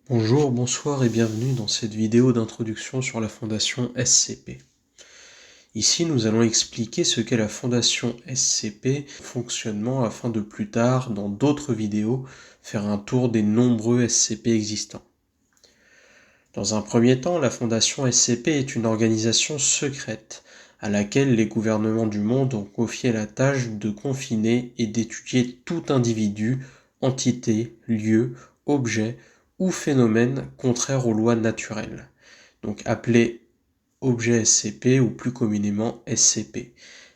Bonjour, bonsoir et bienvenue dans cette vidéo d'introduction sur la fondation SCP. Ici, nous allons expliquer ce qu'est la fondation SCP, fonctionnement afin de plus tard, dans d'autres vidéos, faire un tour des nombreux SCP existants. Dans un premier temps, la fondation SCP est une organisation secrète à laquelle les gouvernements du monde ont confié la tâche de confiner et d'étudier tout individu, entité, lieu, objet ou phénomène contraire aux lois naturelles, donc appelé objet SCP ou plus communément SCP.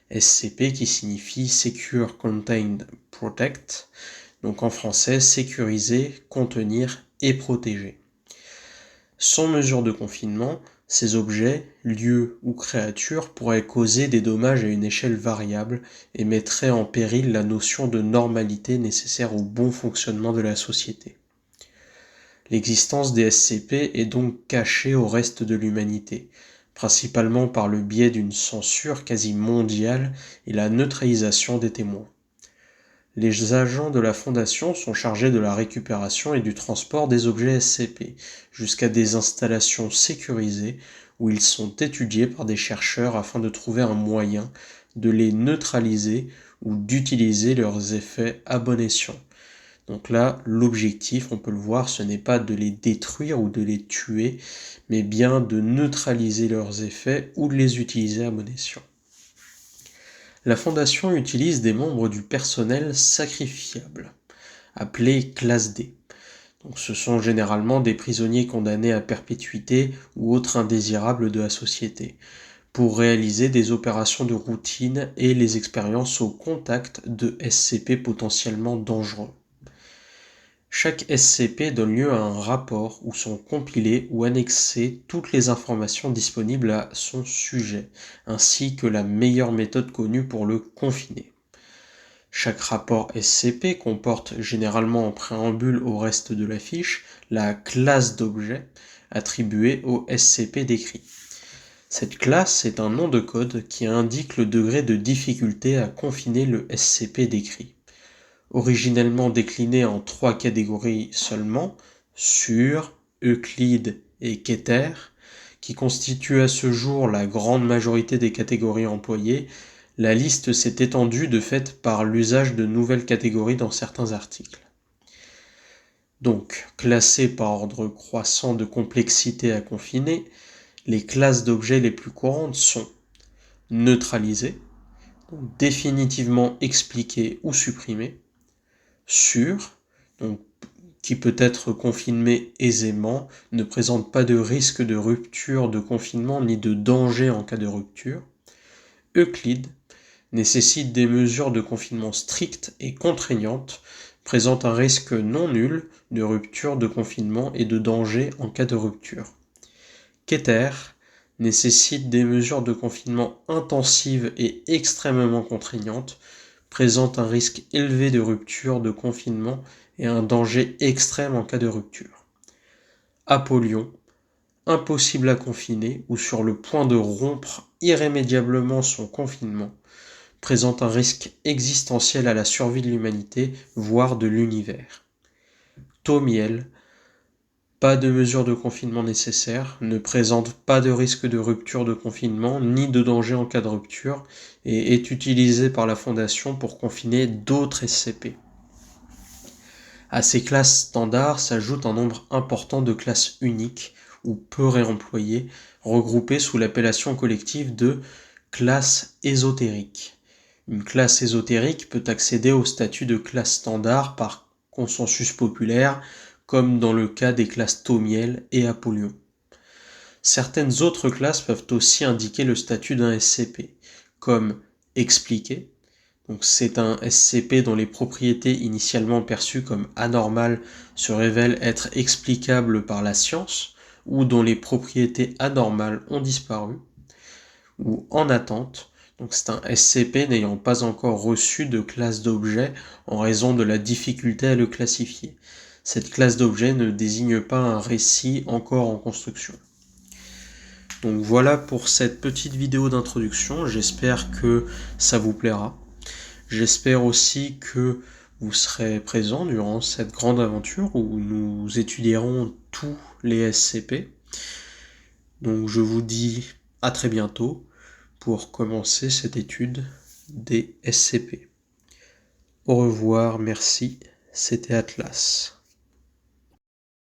SCP qui signifie Secure, Contained, Protect, donc en français sécuriser, contenir et protéger. Sans mesure de confinement, ces objets, lieux ou créatures pourraient causer des dommages à une échelle variable et mettraient en péril la notion de normalité nécessaire au bon fonctionnement de la société. L'existence des SCP est donc cachée au reste de l'humanité, principalement par le biais d'une censure quasi mondiale et la neutralisation des témoins. Les agents de la Fondation sont chargés de la récupération et du transport des objets SCP, jusqu'à des installations sécurisées où ils sont étudiés par des chercheurs afin de trouver un moyen de les neutraliser ou d'utiliser leurs effets à bon escient. Donc là, l'objectif, on peut le voir, ce n'est pas de les détruire ou de les tuer, mais bien de neutraliser leurs effets ou de les utiliser à bon escient. La Fondation utilise des membres du personnel sacrifiables, appelés classe D. Donc ce sont généralement des prisonniers condamnés à perpétuité ou autres indésirables de la société, pour réaliser des opérations de routine et les expériences au contact de SCP potentiellement dangereux. Chaque SCP donne lieu à un rapport où sont compilées ou annexées toutes les informations disponibles à son sujet, ainsi que la meilleure méthode connue pour le confiner. Chaque rapport SCP comporte généralement en préambule au reste de la fiche la classe d'objet attribuée au SCP décrit. Cette classe est un nom de code qui indique le degré de difficulté à confiner le SCP décrit. Originellement décliné en 3 catégories seulement, Sur, Euclide et Keter, qui constituent à ce jour la grande majorité des catégories employées, la liste s'est étendue de fait par l'usage de nouvelles catégories dans certains articles. Donc, classées par ordre croissant de complexité à confiner, les classes d'objets les plus courantes sont neutralisées, définitivement expliquées ou supprimées, Sûr, donc, qui peut être confiné aisément, ne présente pas de risque de rupture de confinement ni de danger en cas de rupture. Euclide nécessite des mesures de confinement strictes et contraignantes, présente un risque non nul de rupture de confinement et de danger en cas de rupture. Keter nécessite des mesures de confinement intensives et extrêmement contraignantes, présente un risque élevé de rupture de confinement et un danger extrême en cas de rupture. Apollyon, impossible à confiner ou sur le point de rompre irrémédiablement son confinement, présente un risque existentiel à la survie de l'humanité, voire de l'univers. Thaumiel, pas de mesure de confinement nécessaire, ne présente pas de risque de rupture de confinement ni de danger en cas de rupture et est utilisé par la Fondation pour confiner d'autres SCP. À ces classes standards s'ajoute un nombre important de classes uniques ou peu réemployées, regroupées sous l'appellation collective de classe ésotérique. Une classe ésotérique peut accéder au statut de classe standard par consensus populaire, comme dans le cas des classes Thaumiel et Apollyon. Certaines autres classes peuvent aussi indiquer le statut d'un SCP, comme expliqué. Donc c'est un SCP dont les propriétés initialement perçues comme anormales se révèlent être explicables par la science, ou dont les propriétés anormales ont disparu, ou en attente. Donc c'est un SCP n'ayant pas encore reçu de classe d'objet en raison de la difficulté à le classifier. Cette classe d'objet ne désigne pas un récit encore en construction. Donc voilà pour cette petite vidéo d'introduction, j'espère que ça vous plaira. J'espère aussi que vous serez présents durant cette grande aventure où nous étudierons tous les SCP. Donc je vous dis à très bientôt pour commencer cette étude des SCP. Au revoir, merci, c'était Atlas.